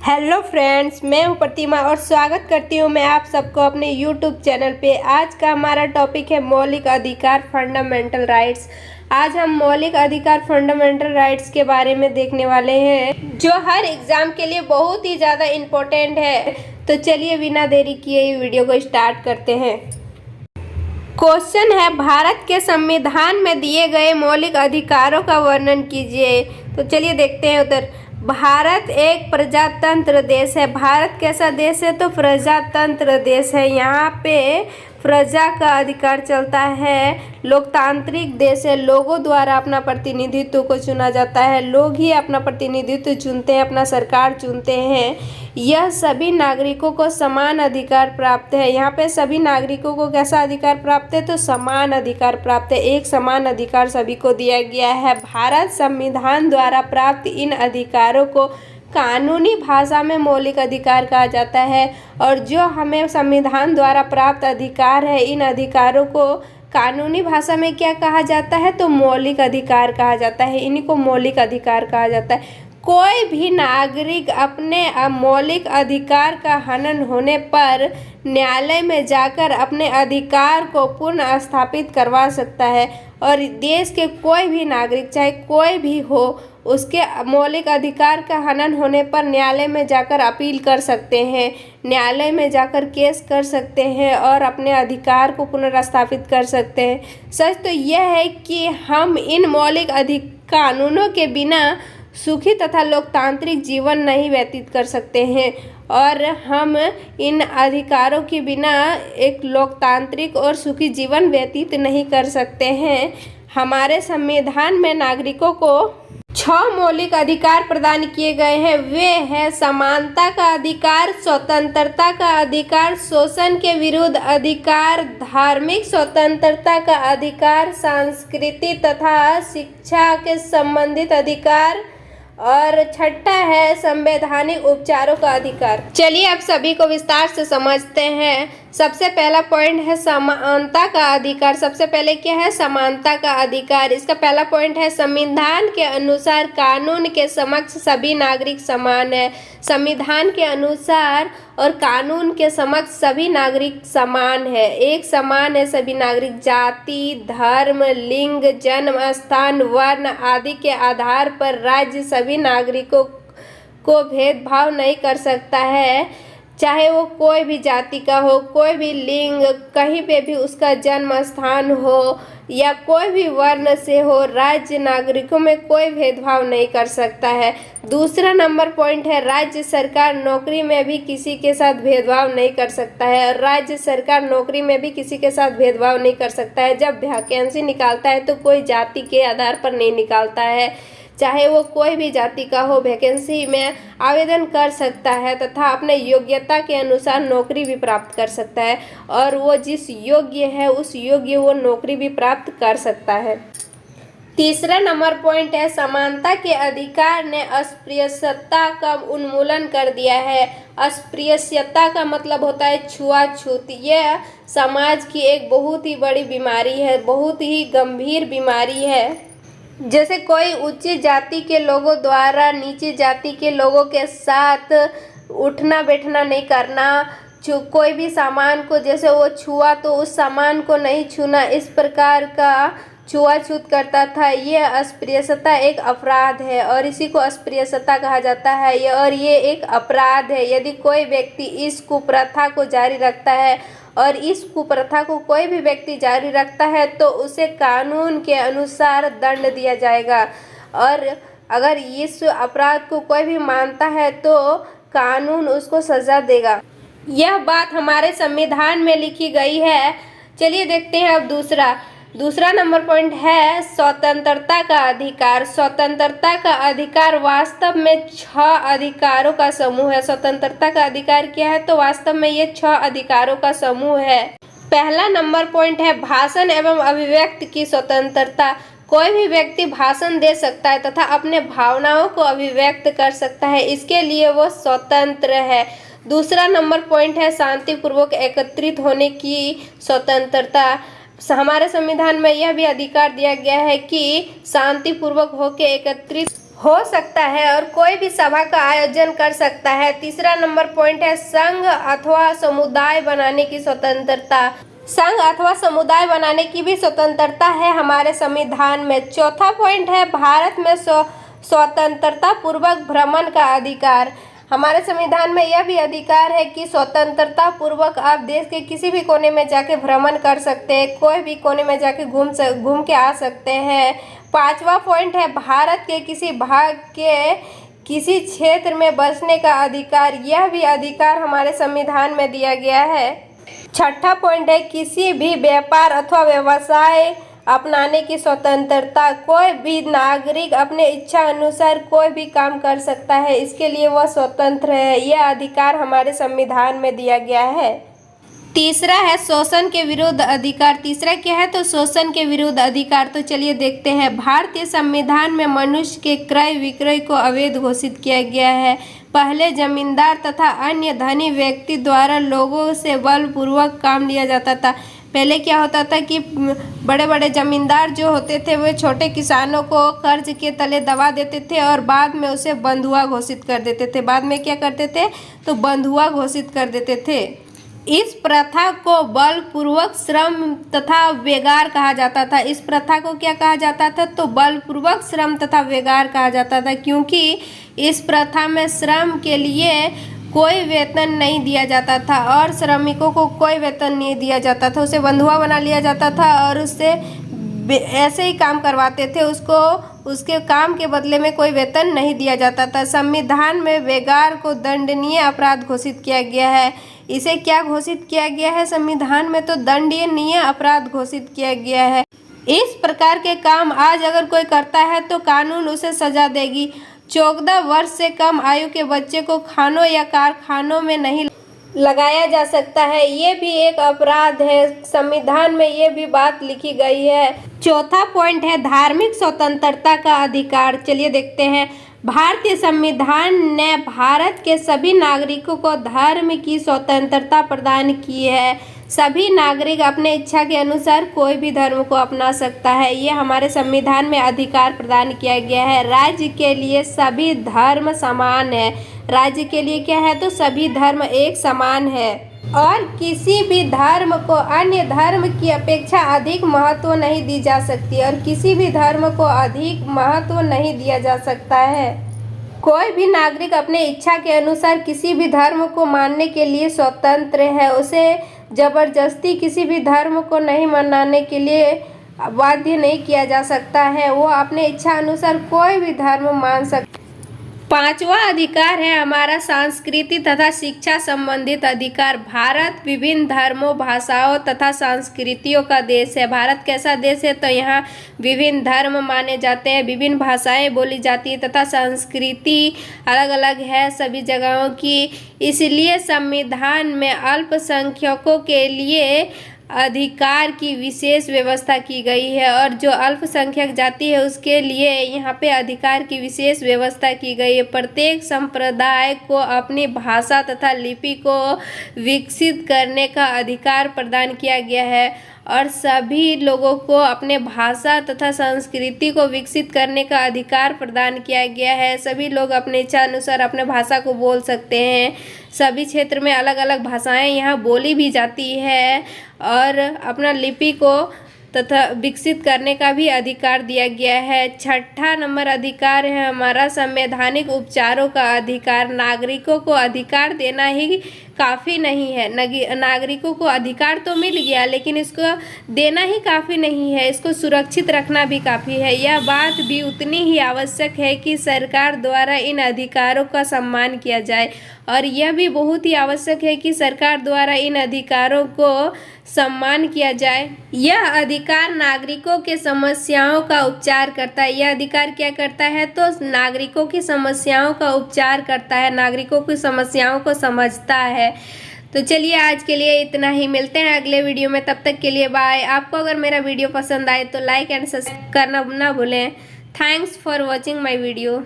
Hello friends, मैं हूं प्रतिमा और स्वागत करती हूं मैं आप सबको अपने यूट्यूब चैनल पे। आज का हमारा टॉपिक है मौलिक अधिकार फंडामेंटल राइट्स। आज हम मौलिक अधिकार फंडामेंटल राइट्स के बारे में देखने वाले हैं, जो हर एग्जाम के लिए बहुत ही ज़्यादा इम्पोर्टेंट है। तो चलिए बिना देरी किए वीडियो को स्टार्ट करते हैं। क्वेश्चन है, भारत के संविधान में दिए गए मौलिक अधिकारों का वर्णन कीजिए। तो चलिए देखते हैं उत्तर। भारत एक प्रजातंत्र देश है। भारत कैसा देश है? तो प्रजातंत्र देश है। यहाँ पे प्रजा का अधिकार चलता है। लोकतांत्रिक देश है। लोगों द्वारा अपना प्रतिनिधित्व को चुना जाता है। लोग ही अपना प्रतिनिधित्व चुनते हैं, अपना सरकार चुनते हैं। यह सभी नागरिकों को समान अधिकार प्राप्त है। यहाँ पे सभी नागरिकों को कैसा अधिकार प्राप्त है? तो समान अधिकार प्राप्त है। एक समान अधिकार सभी को दिया गया है। भारत संविधान द्वारा प्राप्त इन अधिकारों को कानूनी भाषा में मौलिक अधिकार कहा जाता है। और जो हमें संविधान द्वारा प्राप्त अधिकार है, इन अधिकारों को कानूनी भाषा में क्या कहा जाता है? तो मौलिक अधिकार कहा जाता है। इन्हीं को मौलिक अधिकार कहा जाता है। कोई भी नागरिक अपने मौलिक अधिकार का हनन होने पर न्यायालय में जाकर अपने अधिकार को पुनः स्थापित करवा सकता है। और देश के कोई भी नागरिक, चाहे कोई भी हो, उसके मौलिक अधिकार का हनन होने पर न्यायालय में जाकर अपील कर सकते हैं, न्यायालय में जाकर केस कर सकते हैं और अपने अधिकार को पुनर्स्थापित कर सकते हैं। सच तो यह है कि हम इन मौलिक कानूनों के बिना सुखी तथा लोकतांत्रिक जीवन नहीं व्यतीत कर सकते हैं। और हम इन अधिकारों के बिना एक लोकतांत्रिक और सुखी जीवन व्यतीत नहीं कर सकते हैं। हमारे संविधान में नागरिकों को 6 मौलिक अधिकार प्रदान किए गए हैं। वे हैं समानता का अधिकार, स्वतंत्रता का अधिकार, शोषण के विरुद्ध अधिकार, धार्मिक स्वतंत्रता का अधिकार, संस्कृति तथा शिक्षा के संबंधित अधिकार, और छठा है संवैधानिक उपचारों का अधिकार। चलिए अब सभी को विस्तार से समझते हैं। सबसे पहला पॉइंट है समानता का अधिकार। सबसे पहले क्या है? समानता का अधिकार। इसका पहला पॉइंट है संविधान के अनुसार कानून के समक्ष सभी नागरिक समान है। संविधान के अनुसार और कानून के समक्ष सभी नागरिक समान है, एक समान है। सभी नागरिक जाति, धर्म, लिंग, जन्म स्थान, वर्ण आदि के आधार पर राज्य सभी नागरिकों को भेदभाव नहीं कर सकता है। चाहे वो कोई भी जाति का हो, कोई भी लिंग, कहीं पे भी उसका जन्म स्थान हो, या कोई भी वर्ण से हो, राज्य नागरिकों में कोई भेदभाव नहीं कर सकता है। दूसरा नंबर पॉइंट है राज्य सरकार नौकरी में भी किसी के साथ भेदभाव नहीं कर सकता है। राज्य सरकार नौकरी में भी किसी के साथ भेदभाव नहीं कर सकता है। जब वैकेंसी निकालता है तो कोई जाति के आधार पर नहीं निकालता है। चाहे वो कोई भी जाति का हो, वैकेंसी में आवेदन कर सकता है तथा अपने योग्यता के अनुसार नौकरी भी प्राप्त कर सकता है। और वो जिस योग्य है उस योग्य वो नौकरी भी प्राप्त कर सकता है। तीसरा नंबर पॉइंट है समानता के अधिकार ने अस्पृश्यता का उन्मूलन कर दिया है। अस्पृश्यता का मतलब होता है छुआछूत। यह समाज की एक बहुत ही बड़ी बीमारी है, बहुत ही गंभीर बीमारी है। जैसे कोई उच्च जाति के लोगों द्वारा नीची जाति के लोगों के साथ उठना बैठना नहीं करना, कोई भी सामान को जैसे वो छुआ तो उस सामान को नहीं छूना, इस प्रकार का छुआछूत करता था। यह अस्पृश्यता एक अपराध है और इसी को अस्पृश्यता कहा जाता है। और ये एक अपराध है। यदि कोई व्यक्ति इस कुप्रथा को जारी रखता है और इस कुप्रथा को कोई भी व्यक्ति जारी रखता है तो उसे कानून के अनुसार दंड दिया जाएगा। और अगर इस अपराध को कोई भी मानता है तो कानून उसको सजा देगा। यह बात हमारे संविधान में लिखी गई है। चलिए देखते हैं अब दूसरा नंबर पॉइंट है स्वतंत्रता का अधिकार। स्वतंत्रता का अधिकार वास्तव में 6 अधिकारों का समूह है। स्वतंत्रता का अधिकार क्या है? तो वास्तव में ये 6 अधिकारों का समूह है। पहला नंबर पॉइंट है भाषण एवं अभिव्यक्ति की स्वतंत्रता। कोई भी व्यक्ति भाषण दे सकता है तथा अपने भावनाओं को अभिव्यक्त कर सकता है, इसके लिए वो स्वतंत्र है। दूसरा नंबर पॉइंट है शांतिपूर्वक एकत्रित होने की स्वतंत्रता। हमारे संविधान में यह भी अधिकार दिया गया है कि शांतिपूर्वक होकर एकत्रित हो सकता है और कोई भी सभा का आयोजन कर सकता है। तीसरा नंबर पॉइंट है संघ अथवा समुदाय बनाने की स्वतंत्रता। संघ अथवा समुदाय बनाने की भी स्वतंत्रता है हमारे संविधान में। चौथा पॉइंट है भारत में स्वतंत्रता पूर्वक भ्रमण का अधिकार। हमारे संविधान में यह भी अधिकार है कि स्वतंत्रता पूर्वक आप देश के किसी भी कोने में जाके भ्रमण कर सकते हैं, कोई भी कोने में जाके घूम के आ सकते हैं। पांचवा पॉइंट है भारत के किसी भाग के किसी क्षेत्र में बसने का अधिकार। यह भी अधिकार हमारे संविधान में दिया गया है। छठा पॉइंट है किसी भी व्यापार अथवा व्यवसाय अपनाने की स्वतंत्रता। कोई भी नागरिक अपने इच्छा अनुसार कोई भी काम कर सकता है, इसके लिए वह स्वतंत्र है। यह अधिकार हमारे संविधान में दिया गया है। तीसरा है शोषण के विरुद्ध अधिकार। तीसरा क्या है तो शोषण के विरुद्ध अधिकार। तो चलिए देखते हैं। भारतीय संविधान में मनुष्य के क्रय विक्रय को अवैध घोषित किया गया है। पहले जमींदार तथा अन्य धनी व्यक्ति द्वारा लोगों से बलपूर्वक काम लिया जाता था। पहले क्या होता था कि बड़े बड़े जमींदार जो होते थे वे छोटे किसानों को कर्ज के तले दबा देते थे और बाद में उसे बंधुआ घोषित कर देते थे। बाद में क्या करते थे तो बंधुआ घोषित कर देते थे। इस प्रथा को बलपूर्वक श्रम तथा वेगार कहा जाता था। इस प्रथा को क्या कहा जाता था तो बलपूर्वक श्रम तथा वेगार कहा जाता था, क्योंकि इस प्रथा में श्रम के लिए कोई वेतन नहीं दिया जाता था और श्रमिकों को कोई वेतन नहीं दिया जाता था। उसे बंधुआ बना लिया जाता था और उससे ऐसे ही काम करवाते थे, उसके काम के बदले में कोई वेतन नहीं दिया जाता था। संविधान में वेगार को दंडनीय अपराध घोषित किया गया है। इसे क्या घोषित किया गया है संविधान में तो दंडनीय अपराध घोषित किया गया है। इस प्रकार के काम आज अगर कोई करता है तो कानून उसे सजा देगी। 14 वर्ष से कम आयु के बच्चे को खानों या कारखानों में नहीं लगाया जा सकता है, ये भी एक अपराध है। संविधान में ये भी बात लिखी गई है। चौथा पॉइंट है धार्मिक स्वतंत्रता का अधिकार। चलिए देखते हैं। भारतीय संविधान ने भारत के सभी नागरिकों को धर्म की स्वतंत्रता प्रदान की है। सभी नागरिक अपने इच्छा के अनुसार कोई भी धर्म को अपना सकता है, ये हमारे संविधान में अधिकार प्रदान किया गया है। राज्य के लिए सभी धर्म समान है। राज्य के लिए क्या है तो सभी धर्म एक समान है और किसी भी धर्म को अन्य धर्म की अपेक्षा अधिक महत्व नहीं दी जा सकती और किसी भी धर्म को अधिक महत्व नहीं दिया जा सकता है। कोई भी नागरिक अपने इच्छा के अनुसार किसी भी धर्म को मानने के लिए स्वतंत्र है। उसे जबरदस्ती किसी भी धर्म को नहीं मनाने के लिए बाध्य नहीं किया जा सकता है। वो अपने इच्छा अनुसार कोई भी धर्म मान सकता है। पांचवा अधिकार है हमारा संस्कृति तथा शिक्षा संबंधित अधिकार। भारत विभिन्न धर्मों, भाषाओं तथा संस्कृतियों का देश है। भारत कैसा देश है तो यहाँ विभिन्न धर्म माने जाते हैं, विभिन्न भाषाएं बोली जाती है तथा संस्कृति अलग अलग है सभी जगहों की। इसलिए संविधान में अल्पसंख्यकों के लिए अधिकार की विशेष व्यवस्था की गई है और जो अल्पसंख्यक जाति है उसके लिए यहाँ पे अधिकार की विशेष व्यवस्था की गई है। प्रत्येक संप्रदाय को अपनी भाषा तथा लिपि को विकसित करने का अधिकार प्रदान किया गया है और सभी लोगों को अपने भाषा तथा संस्कृति को विकसित करने का अधिकार प्रदान किया गया है। सभी लोग अपने इच्छा अनुसार अपने भाषा को बोल सकते हैं। सभी क्षेत्र में अलग अलग भाषाएं यहाँ बोली भी जाती है और अपना लिपि को तथा विकसित करने का भी अधिकार दिया गया है। छठा नंबर अधिकार है हमारा संवैधानिक उपचारों का अधिकार। नागरिकों को अधिकार देना ही काफ़ी नहीं है। नागरिकों को अधिकार तो मिल गया लेकिन इसको देना ही काफ़ी नहीं है, इसको सुरक्षित रखना भी काफ़ी है। यह बात भी उतनी ही आवश्यक है कि सरकार द्वारा इन अधिकारों का सम्मान किया जाए और यह भी बहुत ही आवश्यक है कि सरकार द्वारा इन अधिकारों को सम्मान किया जाए। यह अधिकार नागरिकों के समस्याओं का उपचार करता है। यह अधिकार क्या करता है तो नागरिकों की समस्याओं का उपचार करता है, नागरिकों की समस्याओं को समझता है। तो चलिए आज के लिए इतना ही, मिलते हैं अगले वीडियो में, तब तक के लिए बाय। आपको अगर मेरा वीडियो पसंद आए तो लाइक एंड सब्सक्राइब करना ना भूलें। Thanks for watching my video.